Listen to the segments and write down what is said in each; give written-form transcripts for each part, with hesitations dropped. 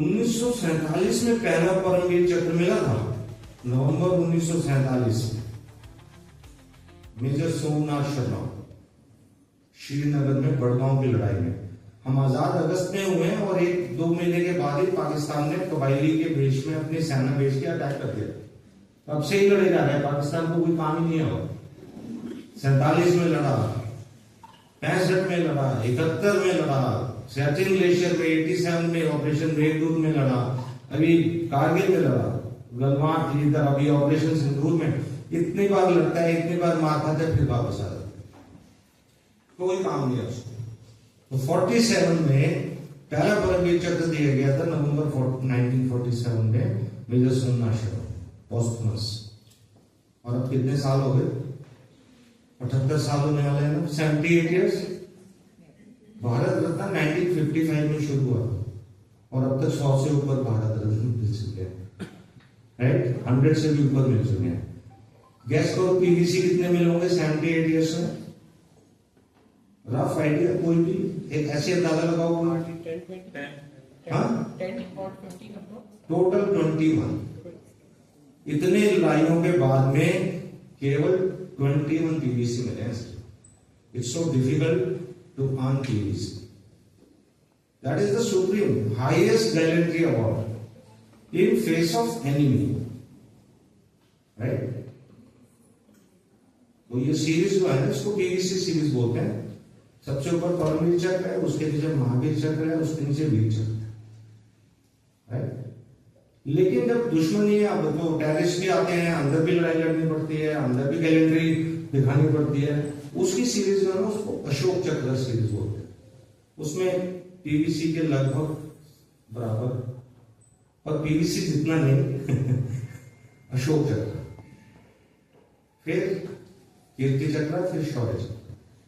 1947 में पहला परमवीर चक्र मिला था, नवंबर 1947 में। मेजर सोमनाथ शर्मा श्रीनगर में बड़गांव की लड़ाई में। हम आजाद अगस्त में हुए हैं और 1-2 महीने के बाद ही पाकिस्तान ने कबायली के भेष में अपनी सेना भेज के अटैक कर दिया। अब से ही लड़े जा रहे हैं, पाकिस्तान को कोई काम ही नहीं है। 47 में लड़ा, 65 में लड़ा, 71 में लड़ा, सियाचिन ग्लेशियर में 87 में ऑपरेशन मेघदूत में लड़ा, अभी कारगिल में लड़ा, गलवान इधर अभी ऑपरेशन सिंदूर में। इतनी बार लड़ता है, इतनी बार मार खाता है, फिर वापस आ जाता है, कोई काम नहीं है उसको। तो 47 में पहला परमवीर चक्र दिया गया था, नवंबर 1947 में मेजर सोमनाथ शर्मा पोस्टमस। और अब कितने साल हो गए? 78 साल होने वाले हैं ना, 78 ईयर्स। भारत रत्न 1955 में शुरू हुआ और अब तक 100 से ऊपर भारत रत्न मिल चुके हैं, राइट? 100 से भी ऊपर मिल चुके हैं। गैस को पीवीसी कितने मिले होंगे 78 ईयर्स में? रफ आइडिया कोई भी एक ऐसे अंदाजा लगाओ। टोटल 21। इतने लड़ाइयों के बाद में केवल 21 पीवीसी मिले हैं। It's so difficult to earn PVC. That is the supreme highest gallantry award in face of enemy, right? तो ये सीरीज जो है ना, इसको पीवीसी सीरीज बोलते हैं। सबसे ऊपर परमवीर चक्र है, उसके नीचे महावीर चक्र है, उसके नीचे वीर चक्र है, राइट? लेकिन जब दुश्मनी है, अब तो टेररिस्ट भी आते हैं, अंदर भी लड़ाई लड़नी पड़ती है, अंदर भी गैलेंट्री दिखानी पड़ती है, उसकी सीरीज जो है ना, उसको अशोक चक्र सीरीज बोलते हैं। उसमें पीवीसी के लगभग बराबर, पर पीवीसी जितना नहीं अशोक चक्र, फिर कीर्ति चक्र, फिर शौर्य चक्र।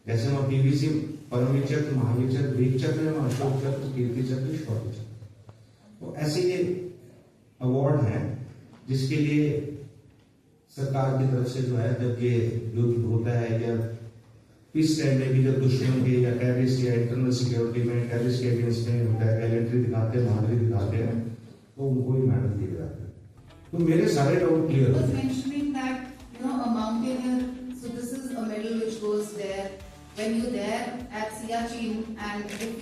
जैसे वहां पीवीसी, परमवीर चक्र, महावीर चक्र, वीर चक्र, अशोक चक्र, कीर्ति चक्र, शौर्य चक्र। तो ऐसे ये अवार्ड है जिसके लिए सरकार की तरफ से जो है, जब ये युद्ध होता है या पीस टाइम में भी, जब दुश्मन के या टेररिस्ट या इंटरनल सिक्योरिटी में टेररिस्ट के अगेंस्ट में होता है, गैलेंट्री दिखाते हैं, बहादुरी दिखाते हैं, तो उनको ही मेडल दिए जाते हैं। तो मेरे सारे डाउट क्लियर हो गए। So this is a medal which goes there when you're there at Siachen, and if